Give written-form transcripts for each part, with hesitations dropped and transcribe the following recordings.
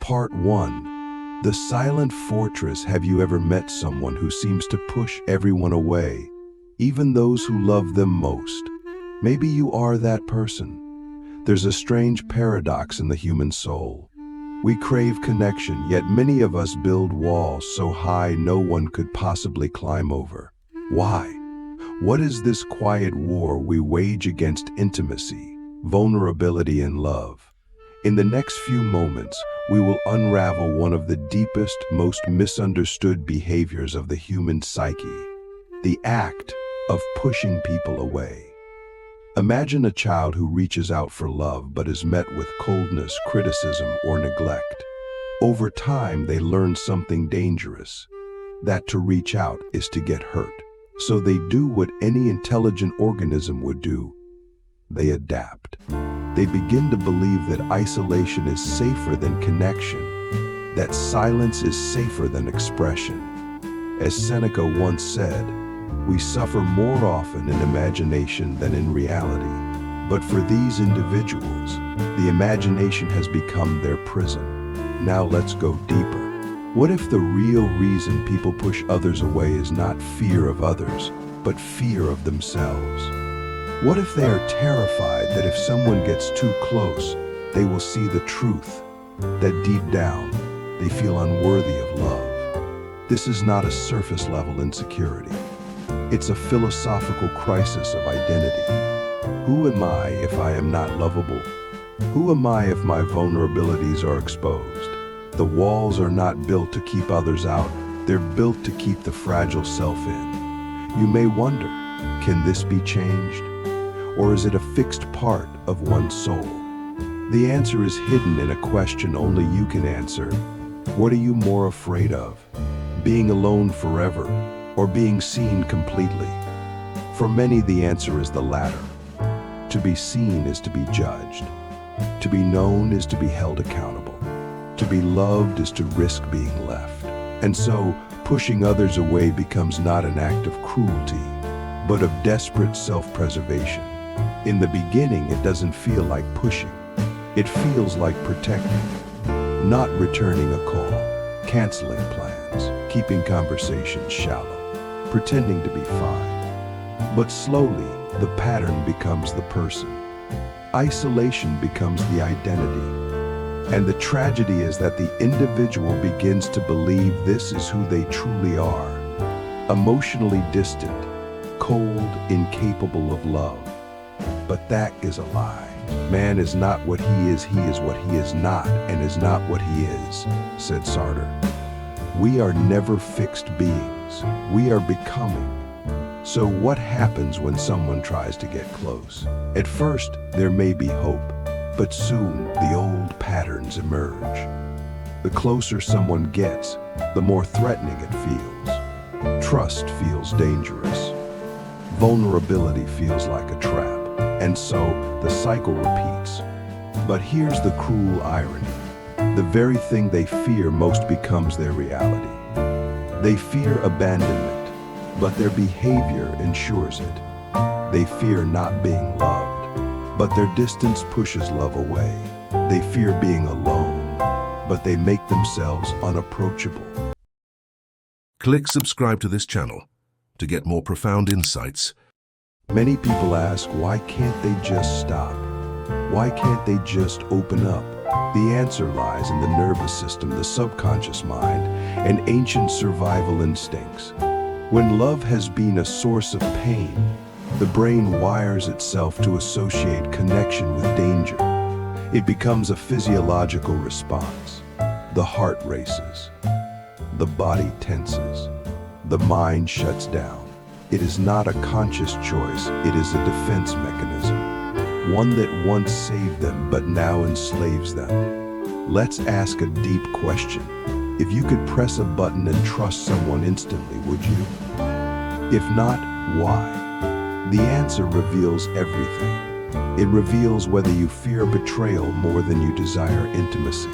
Part 1. The Silent Fortress. Have you ever met someone who seems to push everyone away, even those who love them most? Maybe you are that person. There's a strange paradox in the human soul. We crave connection, yet many of us build walls so high no one could possibly climb over. Why? What is this quiet war we wage against intimacy, vulnerability, and love? In the next few moments, we will unravel one of the deepest, most misunderstood behaviors of the human psyche, the act of pushing people away. Imagine a child who reaches out for love but is met with coldness, criticism, or neglect. Over time, they learn something dangerous, that to reach out is to get hurt. So they do what any intelligent organism would do. They adapt. They begin to believe that isolation is safer than connection, that silence is safer than expression. As Seneca once said, we suffer more often in imagination than in reality. But for these individuals, the imagination has become their prison. Now let's go deeper. What if the real reason people push others away is not fear of others, but fear of themselves? What if they are terrified that if someone gets too close, they will see the truth, that deep down, they feel unworthy of love? This is not a surface-level insecurity. It's a philosophical crisis of identity. Who am I if I am not lovable? Who am I if my vulnerabilities are exposed? The walls are not built to keep others out, they're built to keep the fragile self in. You may wonder, can this be changed? Or is it a fixed part of one's soul? The answer is hidden in a question only you can answer. What are you more afraid of? Being alone forever, or being seen completely? For many, the answer is the latter. To be seen is to be judged. To be known is to be held accountable. To be loved is to risk being left. And so, pushing others away becomes not an act of cruelty, but of desperate self-preservation. In the beginning, it doesn't feel like pushing. It feels like protecting, not returning a call, canceling plans, keeping conversations shallow, pretending to be fine. But slowly, the pattern becomes the person. Isolation becomes the identity. And the tragedy is that the individual begins to believe this is who they truly are. Emotionally distant, cold, incapable of love. But that is a lie. Man is not what he is what he is not, and is not what he is, said Sartre. We are never fixed beings. We are becoming. So what happens when someone tries to get close? At first, there may be hope, but soon the old patterns emerge. The closer someone gets, the more threatening it feels. Trust feels dangerous. Vulnerability feels like a trap. And so the cycle repeats. But here's the cruel irony. The very thing they fear most becomes their reality. They fear abandonment, but their behavior ensures it. They fear not being loved, but their distance pushes love away. They fear being alone, but they make themselves unapproachable. Click subscribe to this channel to get more profound insights. Many people ask, why can't they just stop? Why can't they just open up? The answer lies in the nervous system, the subconscious mind, and ancient survival instincts. When love has been a source of pain, the brain wires itself to associate connection with danger. It becomes a physiological response. The heart races. The body tenses. The mind shuts down. It is not a conscious choice, it is a defense mechanism, one that once saved them but now enslaves them. Let's ask a deep question. If you could press a button and trust someone instantly, would you? If not, why? The answer reveals everything. It reveals whether you fear betrayal more than you desire intimacy.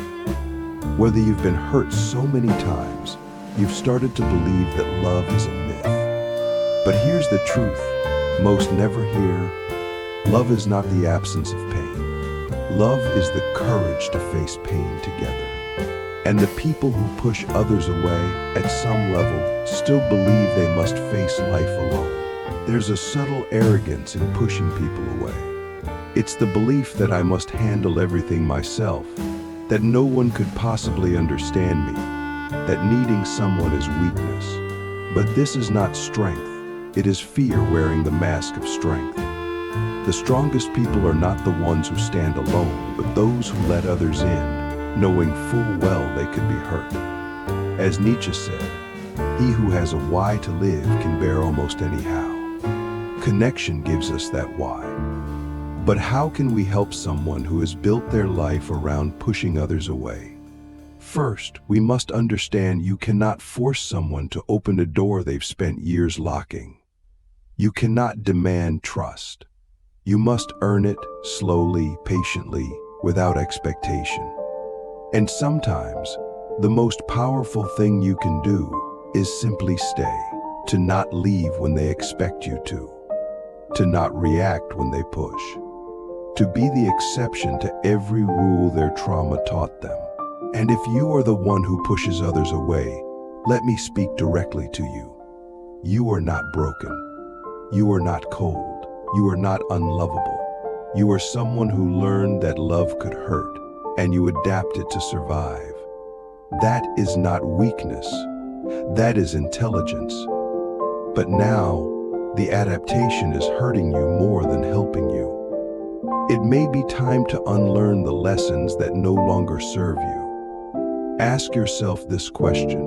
Whether you've been hurt so many times, you've started to believe that love is a myth. But here's the truth, most never hear. Love is not the absence of pain. Love is the courage to face pain together. And the people who push others away, at some level, still believe they must face life alone. There's a subtle arrogance in pushing people away. It's the belief that I must handle everything myself, that no one could possibly understand me, that needing someone is weakness. But this is not strength. It is fear wearing the mask of strength. The strongest people are not the ones who stand alone, but those who let others in, knowing full well they could be hurt. As Nietzsche said, he who has a why to live can bear almost any how. Connection gives us that why. But how can we help someone who has built their life around pushing others away? First, we must understand you cannot force someone to open a door they've spent years locking. You cannot demand trust. You must earn it slowly, patiently, without expectation. And sometimes, the most powerful thing you can do is simply stay, to not leave when they expect you to not react when they push, to be the exception to every rule their trauma taught them. And if you are the one who pushes others away, let me speak directly to you. You are not broken. You are not cold. You are not unlovable. You are someone who learned that love could hurt, and you adapted to survive. That is not weakness. That is intelligence. But now, the adaptation is hurting you more than helping you. It may be time to unlearn the lessons that no longer serve you. Ask yourself this question: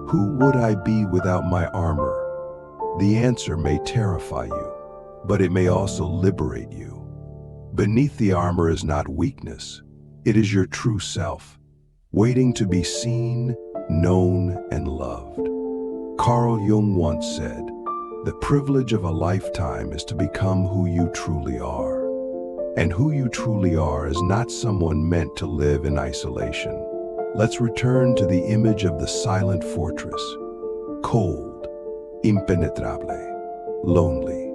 who would I be without my armor? The answer may terrify you, but it may also liberate you. Beneath the armor is not weakness. It is your true self, waiting to be seen, known, and loved. Carl Jung once said, "The privilege of a lifetime is to become who you truly are." And who you truly are is not someone meant to live in isolation. Let's return to the image of the silent fortress. Cold, impenetrable, lonely.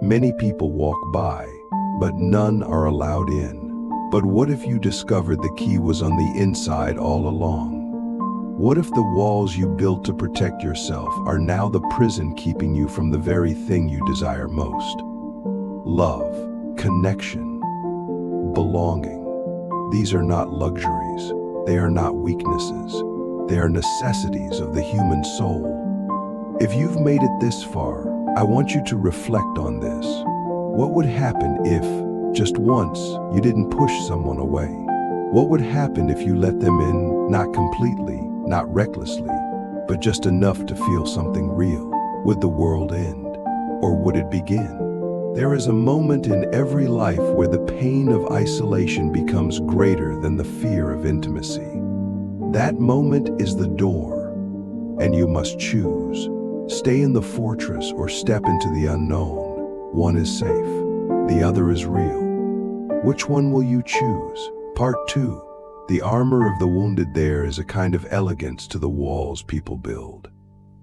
Many people walk by, but none are allowed in. But what if you discovered the key was on the inside all along? What if the walls you built to protect yourself are now the prison keeping you from the very thing you desire most? Love, connection, belonging. These are not luxuries. They are not weaknesses. They are necessities of the human soul. If you've made it this far, I want you to reflect on this. What would happen if, just once, you didn't push someone away? What would happen if you let them in, not completely, not recklessly, but just enough to feel something real? Would the world end? Or would it begin? There is a moment in every life where the pain of isolation becomes greater than the fear of intimacy. That moment is the door, and you must choose. Stay in the fortress or step into the unknown. One is safe, the other is real. Which one will you choose? Part 2. The armor of the wounded. There is a kind of elegance to the walls people build.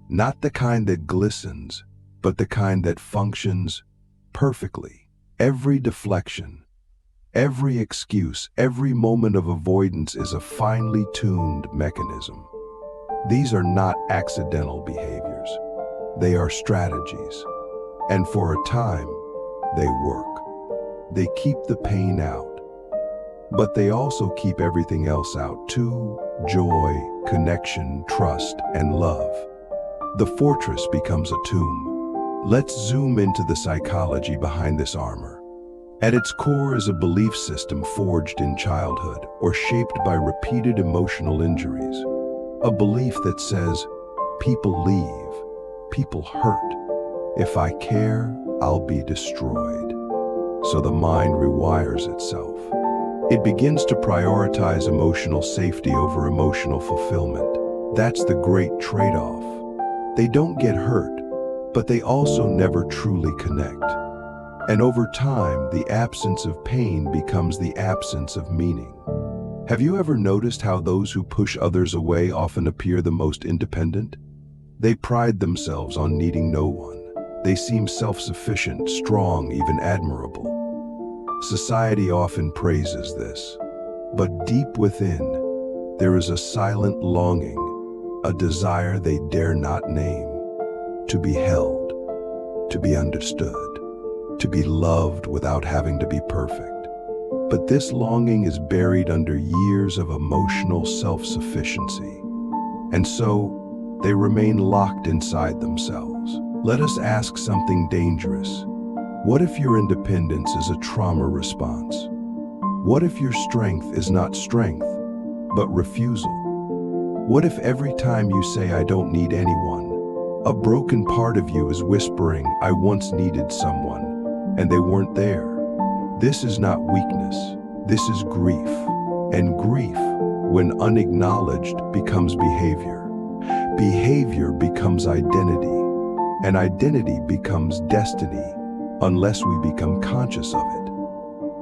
Not the kind that glistens, but the kind that functions perfectly. Every deflection, every excuse, every moment of avoidance is a finely tuned mechanism. These are not accidental behaviors. They are strategies. And for a time, they work. They keep the pain out. But they also keep everything else out too: joy, connection, trust, and love. The fortress becomes a tomb. Let's zoom into the psychology behind this armor. At its core is a belief system forged in childhood or shaped by repeated emotional injuries. A belief that says, people leave, people hurt. If I care, I'll be destroyed. So the mind rewires itself. It begins to prioritize emotional safety over emotional fulfillment. That's the great trade-off. They don't get hurt, but they also never truly connect. And over time, the absence of pain becomes the absence of meaning. Have you ever noticed how those who push others away often appear the most independent? They pride themselves on needing no one. They seem self-sufficient, strong, even admirable. Society often praises this, but deep within, there is a silent longing, a desire they dare not name, to be held, to be understood, to be loved without having to be perfect. But this longing is buried under years of emotional self-sufficiency, and so they remain locked inside themselves. Let us ask something dangerous. What if your independence is a trauma response? What if your strength is not strength, but refusal? What if every time you say, "I don't need anyone," a broken part of you is whispering, "I once needed someone, and they weren't there"? This is not weakness, this is grief. And grief, when unacknowledged, becomes behavior. Behavior becomes identity, and identity becomes destiny, unless we become conscious of it.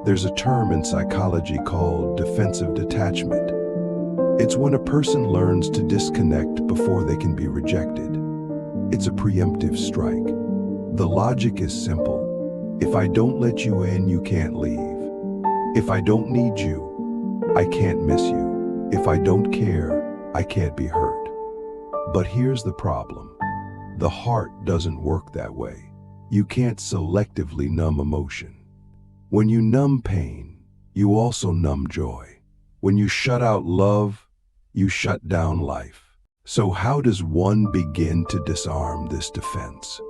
There's a term in psychology called defensive detachment. It's when a person learns to disconnect before they can be rejected. It's a preemptive strike. The logic is simple. If I don't let you in, you can't leave. If I don't need you, I can't miss you. If I don't care, I can't be hurt. But here's the problem. The heart doesn't work that way. You can't selectively numb emotion. When you numb pain, you also numb joy. When you shut out love, you shut down life. So how does one begin to disarm this defense?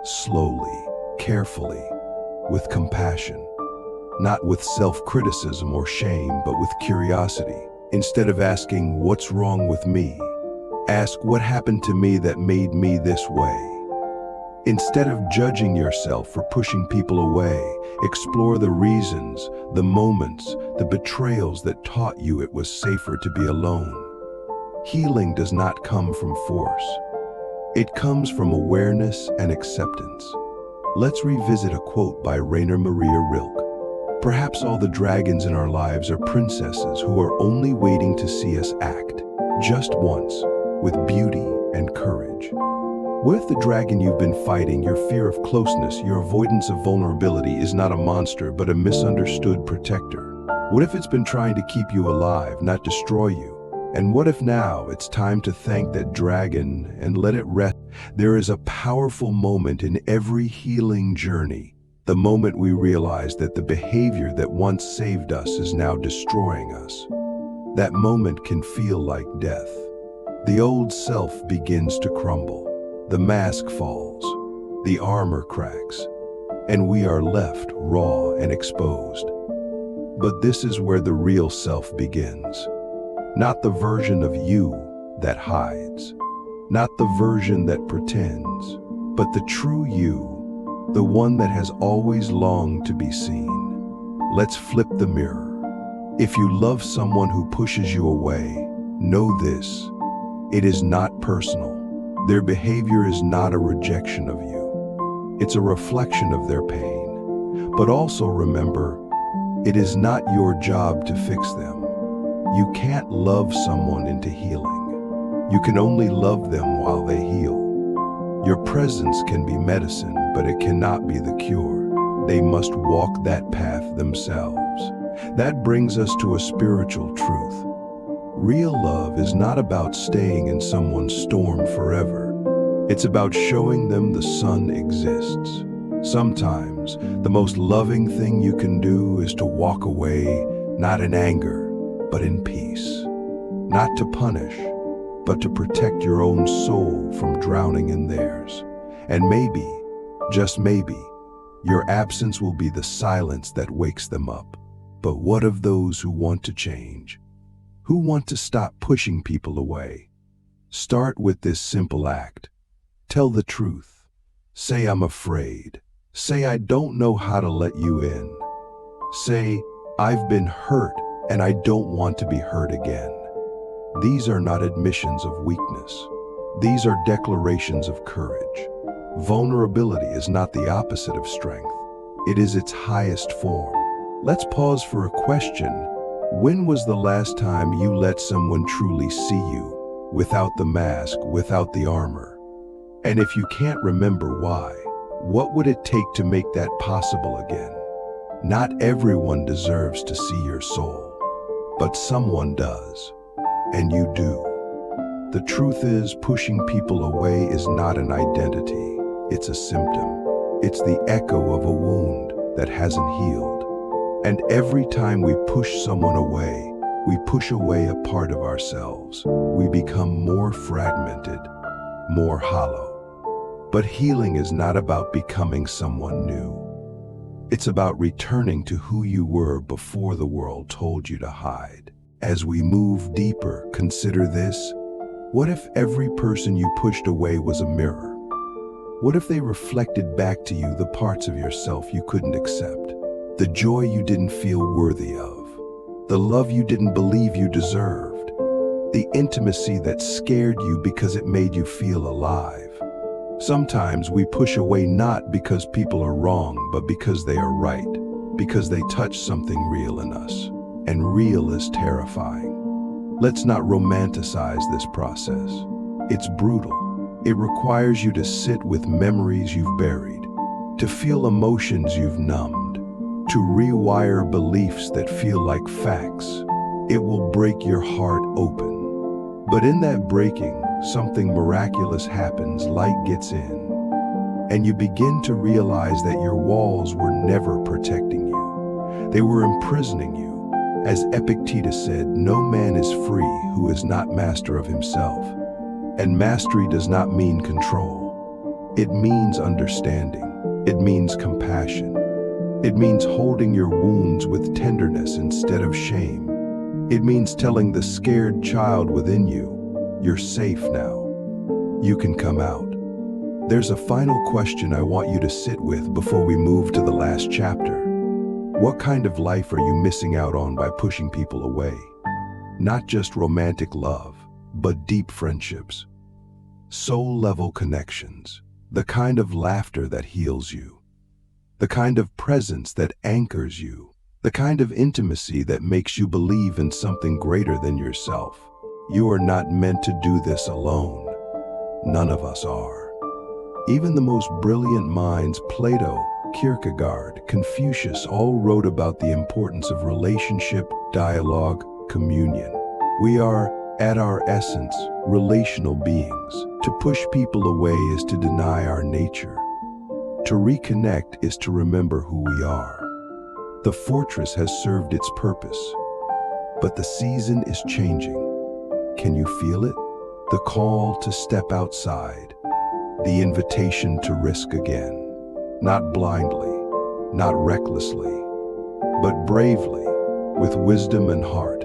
Slowly, carefully, with compassion. Not with self-criticism or shame, but with curiosity. Instead of asking, "What's wrong with me?" ask, "What happened to me that made me this way?" Instead of judging yourself for pushing people away, explore the reasons, the moments, the betrayals that taught you it was safer to be alone. Healing does not come from force. It comes from awareness and acceptance. Let's revisit a quote by Rainer Maria Rilke. Perhaps all the dragons in our lives are princesses who are only waiting to see us act, just once, with beauty and courage. What if the dragon you've been fighting, your fear of closeness, your avoidance of vulnerability, is not a monster but a misunderstood protector? What if it's been trying to keep you alive, not destroy you? And what if now it's time to thank that dragon and let it rest? There is a powerful moment in every healing journey, the moment we realize that the behavior that once saved us is now destroying us. That moment can feel like death. The old self begins to crumble. The mask falls, the armor cracks, and we are left raw and exposed. But this is where the real self begins. Not the version of you that hides, not the version that pretends, but the true you, the one that has always longed to be seen. Let's flip the mirror. If you love someone who pushes you away, know this: it is not personal. Their behavior is not a rejection of you. It's a reflection of their pain. But also remember, it is not your job to fix them. You can't love someone into healing. You can only love them while they heal. Your presence can be medicine, but it cannot be the cure. They must walk that path themselves. That brings us to a spiritual truth. Real love is not about staying in someone's storm forever. It's about showing them the sun exists. Sometimes, the most loving thing you can do is to walk away, not in anger, but in peace. Not to punish, but to protect your own soul from drowning in theirs. And maybe, just maybe, your absence will be the silence that wakes them up. But what of those who want to change? Who want to stop pushing people away? Start with this simple act. Tell the truth. Say, "I'm afraid." Say, "I don't know how to let you in." Say, "I've been hurt and I don't want to be hurt again." These are not admissions of weakness. These are declarations of courage. Vulnerability is not the opposite of strength. It is its highest form. Let's pause for a question. When was the last time you let someone truly see you, without the mask, without the armor? And if you can't remember why, what would it take to make that possible again? Not everyone deserves to see your soul, but someone does. and you do. The truth is, pushing people away is not an identity, it's a symptom. It's the echo of a wound that hasn't healed. And every time we push someone away, we push away a part of ourselves. We become more fragmented, more hollow. But healing is not about becoming someone new. It's about returning to who you were before the world told you to hide. As we move deeper, consider this. What if every person you pushed away was a mirror? What if they reflected back to you the parts of yourself you couldn't accept? The joy you didn't feel worthy of, the love you didn't believe you deserved, the intimacy that scared you because it made you feel alive. Sometimes we push away not because people are wrong, but because they are right, because they touch something real in us, and real is terrifying. Let's not romanticize this process. It's brutal. It requires you to sit with memories you've buried, to feel emotions you've numbed, to rewire beliefs that feel like facts. It will break your heart open. But in that breaking, something miraculous happens. Light gets in, and you begin to realize that your walls were never protecting you. They were imprisoning you. As Epictetus said, no man is free who is not master of himself. And mastery does not mean control. It means understanding. It means compassion. It means holding your wounds with tenderness instead of shame. It means telling the scared child within you, you're safe now. You can come out. There's a final question I want you to sit with before we move to the last chapter. What kind of life are you missing out on by pushing people away? Not just romantic love, but deep friendships, soul-level connections, the kind of laughter that heals you, the kind of presence that anchors you, the kind of intimacy that makes you believe in something greater than yourself. You are not meant to do this alone. None of us are. Even the most brilliant minds, Plato, Kierkegaard, Confucius, all wrote about the importance of relationship, dialogue, communion. We are, at our essence, relational beings. To push people away is to deny our nature. To reconnect is to remember who we are. The fortress has served its purpose, but the season is changing. Can you feel it? The call to step outside, the invitation to risk again. Not blindly, not recklessly, but bravely, with wisdom and heart.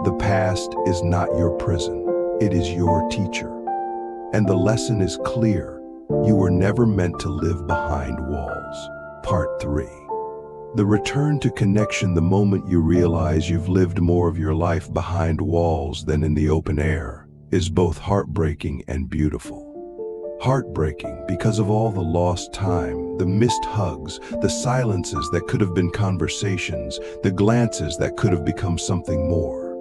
The past is not your prison, it is your teacher. And the lesson is clear: you were never meant to live behind walls. Part 3. The return to connection. The moment you realize you've lived more of your life behind walls than in the open air is both heartbreaking and beautiful. Heartbreaking because of all the lost time, the missed hugs, the silences that could have been conversations, the glances that could have become something more.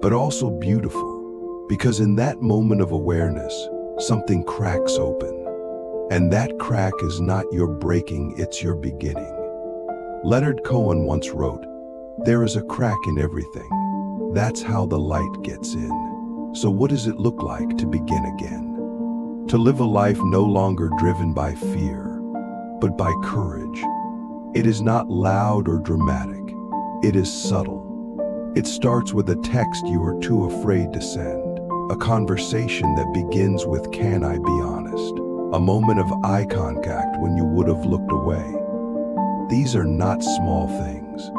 But also beautiful because in that moment of awareness, something cracks open. And that crack is not your breaking, it's your beginning. Leonard Cohen once wrote, "There is a crack in everything. That's how the light gets in." So what does it look like to begin again? To live a life no longer driven by fear, but by courage. It is not loud or dramatic. It is subtle. It starts with a text you are too afraid to send, a conversation that begins with "Can I be honest?" A moment of eye contact when you would have looked away. These are not small things.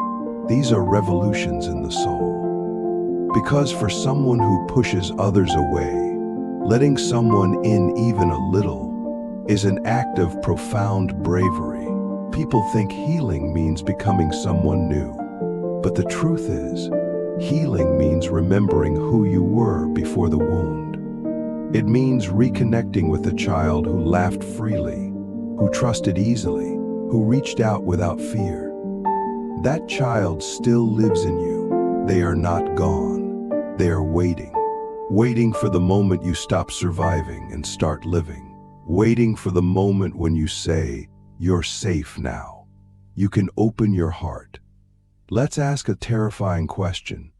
These are revolutions in the soul. Because for someone who pushes others away, letting someone in even a little is an act of profound bravery. People think healing means becoming someone new. But the truth is, healing means remembering who you were before the wound. It means reconnecting with a child who laughed freely, who trusted easily, who reached out without fear. That child still lives in you. They are not gone. They are waiting. Waiting for the moment you stop surviving and start living. Waiting for the moment when you say, "You're safe now. You can open your heart." Let's ask a terrifying question.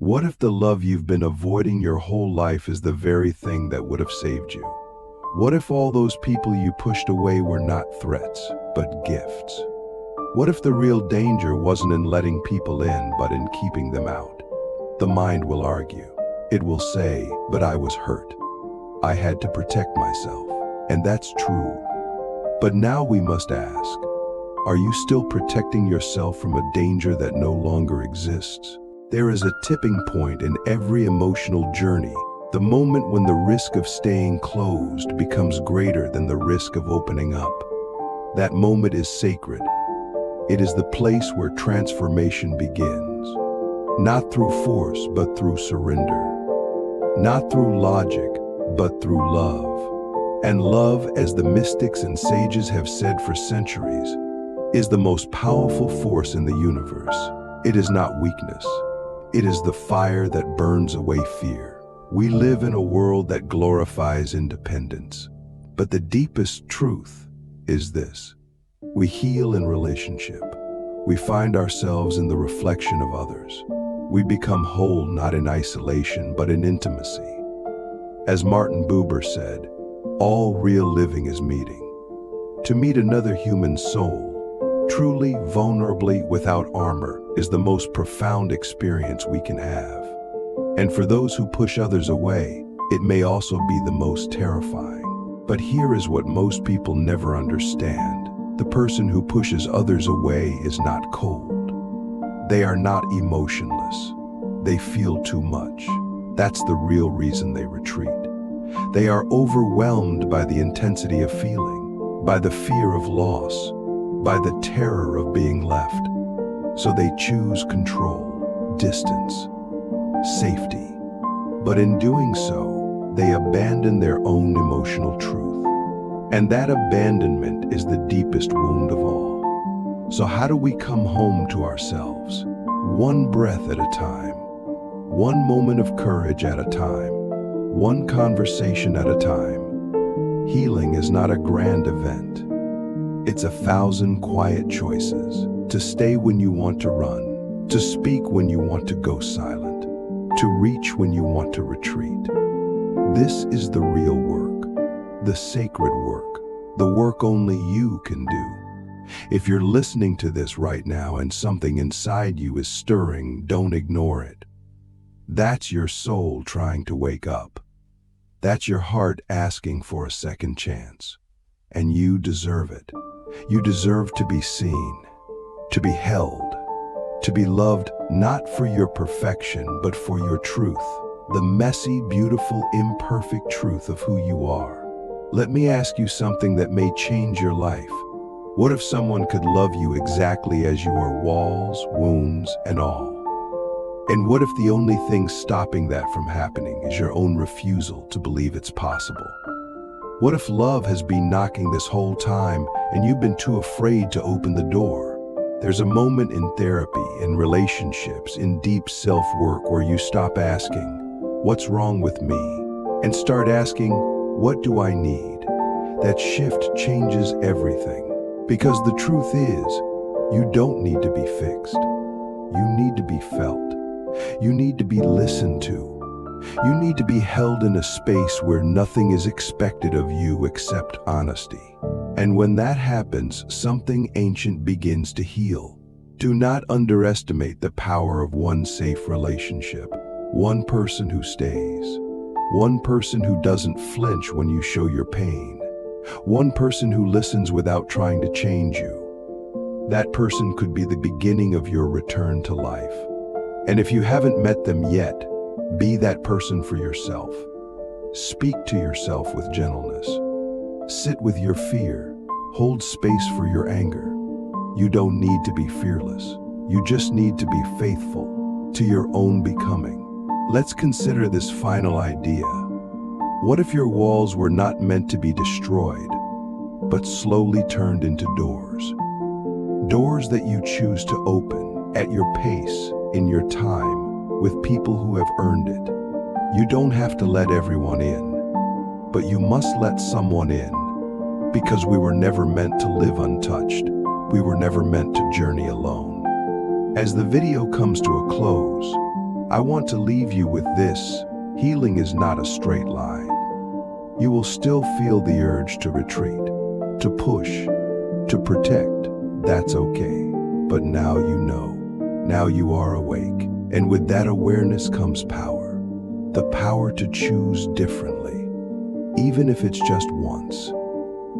What if the love you've been avoiding your whole life is the very thing that would have saved you? What if all those people you pushed away were not threats, but gifts? What if the real danger wasn't in letting people in, but in keeping them out? The mind will argue. It will say, but I was hurt. I had to protect myself. And that's true. But now we must ask, are you still protecting yourself from a danger that no longer exists? There is a tipping point in every emotional journey, the moment when the risk of staying closed becomes greater than the risk of opening up. That moment is sacred. It is the place where transformation begins. Not through force, but through surrender. Not through logic, but through love. And love, as the mystics and sages have said for centuries, is the most powerful force in the universe. It is not weakness. It is the fire that burns away fear. We live in a world that glorifies independence. But the deepest truth is this. We heal in relationship. We find ourselves in the reflection of others. We become whole not in isolation, but in intimacy. As Martin Buber said, all real living is meeting. To meet another human soul, truly, vulnerably, without armor, is the most profound experience we can have. And for those who push others away, it may also be the most terrifying. But here is what most people never understand. The person who pushes others away is not cold. They are not emotionless. They feel too much. That's the real reason they retreat. They are overwhelmed by the intensity of feeling, by the fear of loss, by the terror of being left. So they choose control, distance, safety. But in doing so, they abandon their own emotional truth. And that abandonment is the deepest wound of all. So how do we come home to ourselves? One breath at a time, one moment of courage at a time, one conversation at a time. Healing is not a grand event. It's 1,000 quiet choices. To stay when you want to run, to speak when you want to go silent, to reach when you want to retreat. This is the real work. The sacred work, the work only you can do. If you're listening to this right now and something inside you is stirring, don't ignore it. That's your soul trying to wake up. That's your heart asking for a second chance. And you deserve it. You deserve to be seen, to be held, to be loved, not for your perfection, but for your truth, the messy, beautiful, imperfect truth of who you are. Let me ask you something that may change your life. What if someone could love you exactly as you are, walls, wounds, and all? And what if the only thing stopping that from happening is your own refusal to believe it's possible? What if love has been knocking this whole time and you've been too afraid to open the door? There's a moment in therapy, in relationships, in deep self-work where you stop asking, what's wrong with me? And start asking, what do I need? That shift changes everything. Because the truth is, you don't need to be fixed. You need to be felt. You need to be listened to. You need to be held in a space where nothing is expected of you except honesty. And when that happens, something ancient begins to heal. Do not underestimate the power of one safe relationship, one person who stays. One person who doesn't flinch when you show your pain. One person who listens without trying to change you. That person could be the beginning of your return to life. And if you haven't met them yet, be that person for yourself. Speak to yourself with gentleness. Sit with your fear. Hold space for your anger. You don't need to be fearless. You just need to be faithful to your own becoming. Let's consider this final idea. What if your walls were not meant to be destroyed, but slowly turned into doors? Doors that you choose to open at your pace, in your time, with people who have earned it. You don't have to let everyone in, but you must let someone in, because we were never meant to live untouched. We were never meant to journey alone. As the video comes to a close, I want to leave you with this: healing is not a straight line. You will still feel the urge to retreat, to push, to protect. That's okay. But now you know. Now you are awake. And with that awareness comes power. The power to choose differently. Even if it's just once.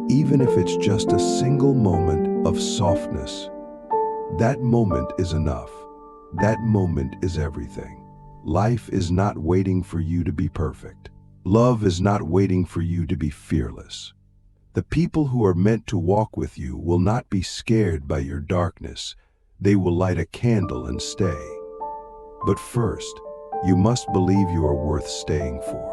Even if it's just a single moment of softness. That moment is enough. That moment is everything. Life is not waiting for you to be perfect. Love is not waiting for you to be fearless. The people who are meant to walk with you will not be scared by your darkness. They will light a candle and stay. But first, you must believe you are worth staying for.